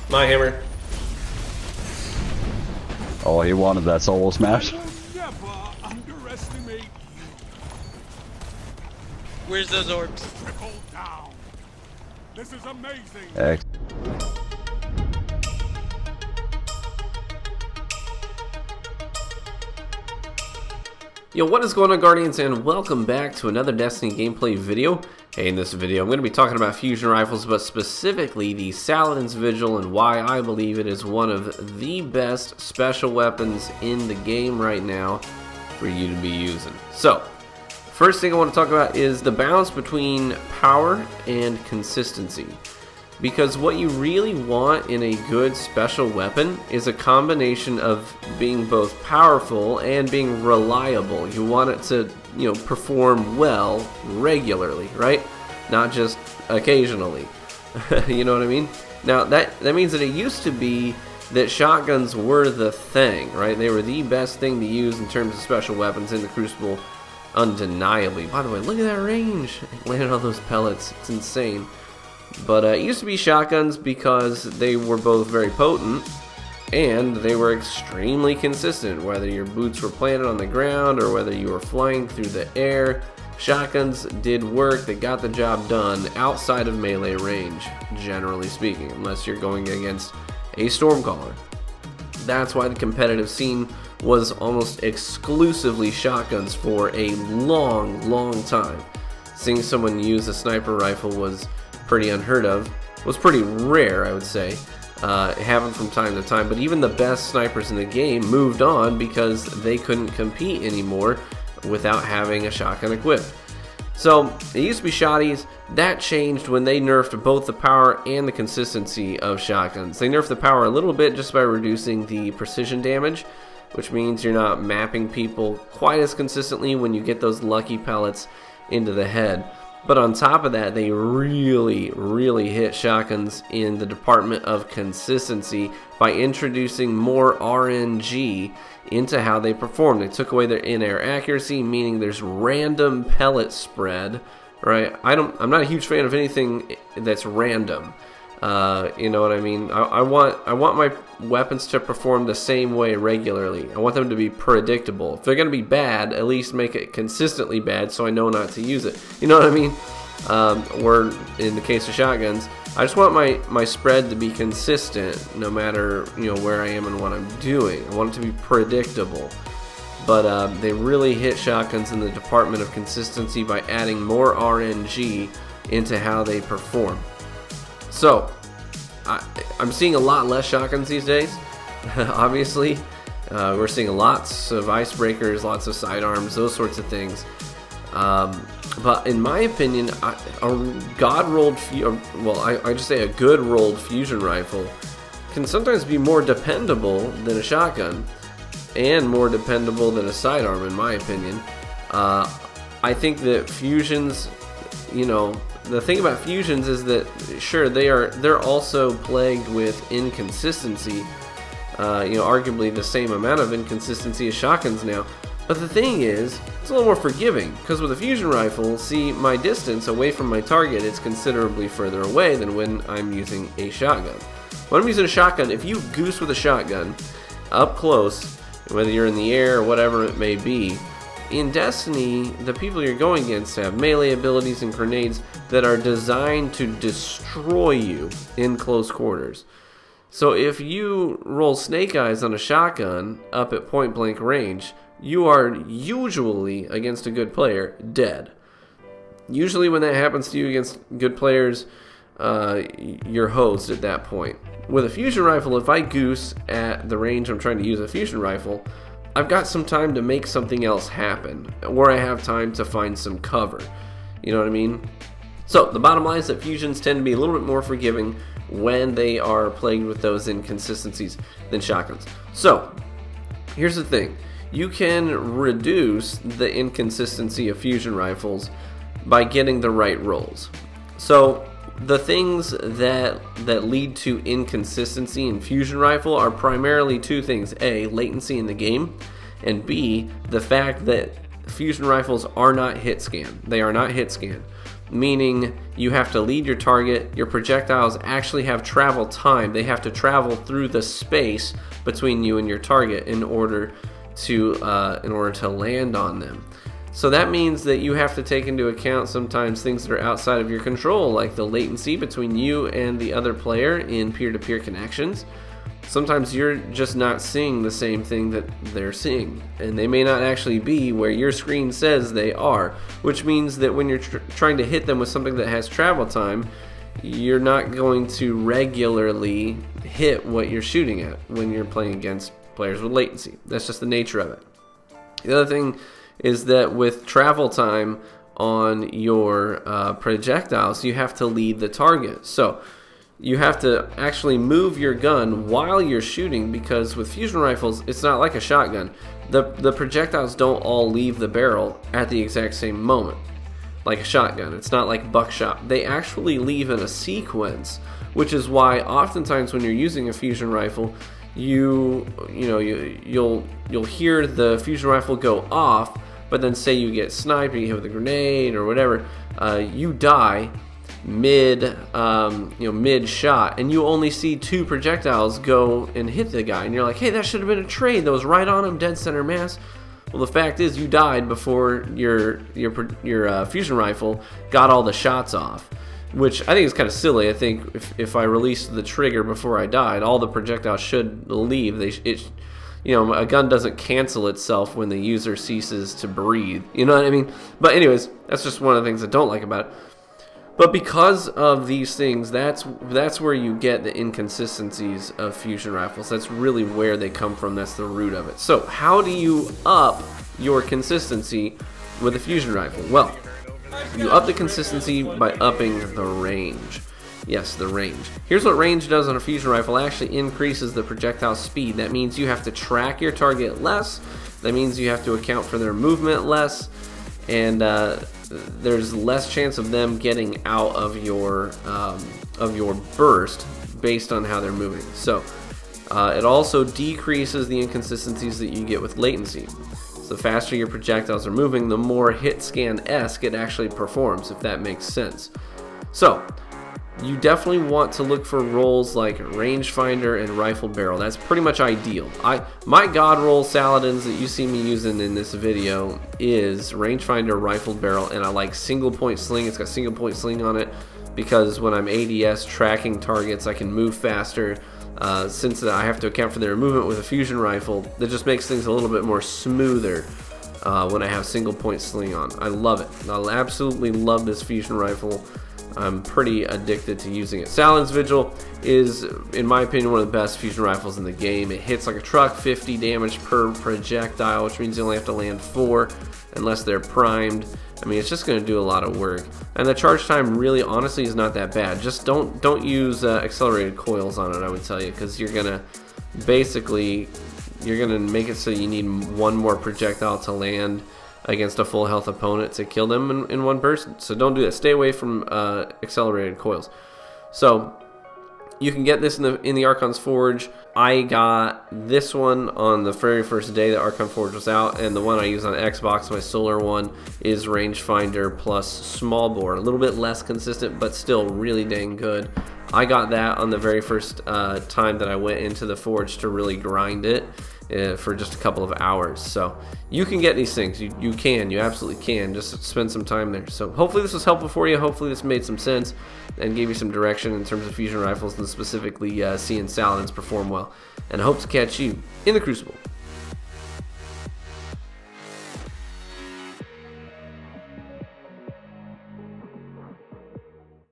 My hammer. Oh, he wanted that solo smash. Never underestimate you. Where's those orbs? Trickle down. This is amazing. X. Yo, what is going on, Guardians, and welcome back to another Destiny gameplay video. Hey, in this video I'm going to be talking about fusion rifles, but specifically the Saladin's Vigil and why I believe it is one of the best special weapons in the game right now for you to be using. So, first thing I want to talk about is the balance between power and consistency. Because what you really want in a good special weapon is a combination of being both powerful and being reliable. You want it to, perform well regularly, right? Not just occasionally. You know what I mean? Now, that means that it used to be that shotguns were the thing, right? They were the best thing to use in terms of special weapons in the Crucible, undeniably. By the way, look at that range. Landing all those pellets. It's insane. But it used to be shotguns because they were both very potent and they were extremely consistent. Whether your boots were planted on the ground or whether you were flying through the air, shotguns did work. They got the job done outside of melee range, generally speaking, unless you're going against a Stormcaller. That's why the competitive scene was almost exclusively shotguns for a long time. Seeing someone use a sniper rifle was pretty unheard of, was pretty rare, I would say. It happened from time to time, but even the best snipers in the game moved on because they couldn't compete anymore without having a shotgun equipped. So it used to be shotties. That changed when they nerfed both the power and the consistency of shotguns. They nerfed the power a little bit just by reducing the precision damage, which means you're not mapping people quite as consistently when you get those lucky pellets into the head. But on top of that, they really hit shotguns in the department of consistency by introducing more RNG into how they perform. They took away their in-air accuracy, meaning there's random pellet spread, right? I'm not a huge fan of anything that's random. You know what I mean? I want my weapons to perform the same way regularly. I want them to be predictable. If they're going to be bad, at least make it consistently bad so I know not to use it. You know what I mean? Or in the case of shotguns, I just want my spread to be consistent no matter where I am and what I'm doing. I want it to be predictable. But they really hit shotguns in the department of consistency by adding more RNG into how they perform. So, I'm seeing a lot less shotguns these days, obviously. We're seeing lots of icebreakers, lots of sidearms, those sorts of things. But in my opinion, a good rolled fusion rifle can sometimes be more dependable than a shotgun and more dependable than a sidearm, in my opinion. I think that fusions, the thing about fusions is that sure they're also plagued with inconsistency, arguably the same amount of inconsistency as shotguns now. But the thing is, it's a little more forgiving because with a fusion rifle, see, my distance away from my target is considerably further away than when I'm using a shotgun. When I'm using a shotgun, if you goose with a shotgun up close, whether you're in the air or whatever it may be, in Destiny, the people you're going against have melee abilities and grenades that are designed to destroy you in close quarters. So if you roll snake eyes on a shotgun up at point blank range, you are usually, against a good player, dead. Usually when that happens to you against good players, you're hosed at that point. With a fusion rifle, if I goose at the range I'm trying to use a fusion rifle, I've got some time to make something else happen, or I have time to find some cover. You know what I mean? So, the bottom line is that fusions tend to be a little bit more forgiving when they are plagued with those inconsistencies than shotguns. So, here's the thing. You can reduce the inconsistency of fusion rifles by getting the right rolls. So, the things that lead to inconsistency in fusion rifle are primarily two things. A, latency in the game, and B, the fact that fusion rifles are not hit scan. They are not hit scan. meaning you have to lead your target. Your projectiles actually have travel time. They have to travel through the space between you and your target in order to land on them. So that means that you have to take into account sometimes things that are outside of your control, like the latency between you and the other player in peer-to-peer connections. Sometimes you're just not seeing the same thing that they're seeing, and they may not actually be where your screen says they are, which means that when you're trying to hit them with something that has travel time, you're not going to regularly hit what you're shooting at when you're playing against players with latency. That's just the nature of it. The other thing is that with travel time on your projectiles, you have to lead the target. So you have to actually move your gun while you're shooting, because with fusion rifles, it's not like a shotgun. The projectiles don't all leave the barrel at the exact same moment, like a shotgun. It's not like buckshot. They actually leave in a sequence, which is why oftentimes when you're using a fusion rifle, you'll hear the fusion rifle go off, but then say you get sniped, or you hit with a grenade or whatever, you die mid shot, and you only see 2 projectiles go and hit the guy, and you're like, hey, that should have been a trade. That was right on him, dead center mass. Well, the fact is you died before your fusion rifle got all the shots off, which I think is kind of silly. I think if I released the trigger before I died, all the projectiles should leave. A gun doesn't cancel itself when the user ceases to breathe. You know what I mean? But anyways, that's just one of the things I don't like about it. But because of these things, that's where you get the inconsistencies of fusion rifles. That's really where they come from. That's the root of it. So how do you up your consistency with a fusion rifle? Well, you up the consistency by upping the range. Yes, the range. Here's what range does on a fusion rifle. It actually increases the projectile speed. That means you have to track your target less. That means you have to account for their movement less. And there's less chance of them getting out of your burst based on how they're moving. So it also decreases the inconsistencies that you get with latency. So the faster your projectiles are moving, the more hit scan-esque it actually performs, if that makes sense. So you definitely want to look for roles like rangefinder and rifle barrel. That's pretty much ideal. My god roll Saladins that you see me using in this video is rangefinder, rifle barrel, and I like single point sling. It's got single point sling on it because when I'm ADS tracking targets, I can move faster. Since I have to account for their movement with a fusion rifle, that just makes things a little bit more smoother when I have single point sling on. I love it. I absolutely love this fusion rifle. I'm pretty addicted to using it. Saladin's Vigil is, in my opinion, one of the best fusion rifles in the game. It hits like a truck, 50 damage per projectile, which means you only have to land 4 unless they're primed. I mean, it's just going to do a lot of work. And the charge time really, honestly, is not that bad. Just don't use accelerated coils on it, I would tell you, because you're going to make it so you need 1 more projectile to land against a full health opponent to kill them in one person. So don't do that. Stay away from accelerated coils. So you can get this in the Archon's Forge. I got this one on the very first day that Archon Forge was out, and the one I use on Xbox, my solar one, is rangefinder plus small bore. A little bit less consistent, but still really dang good. I got that on the very first time that I went into the Forge to really grind it. For just a couple of hours. So you can get these things. You absolutely can. Just spend some time there. So hopefully this was helpful for you. Hopefully this made some sense and gave you some direction in terms of fusion rifles and specifically seeing Saladins perform well. And I hope to catch you in the Crucible.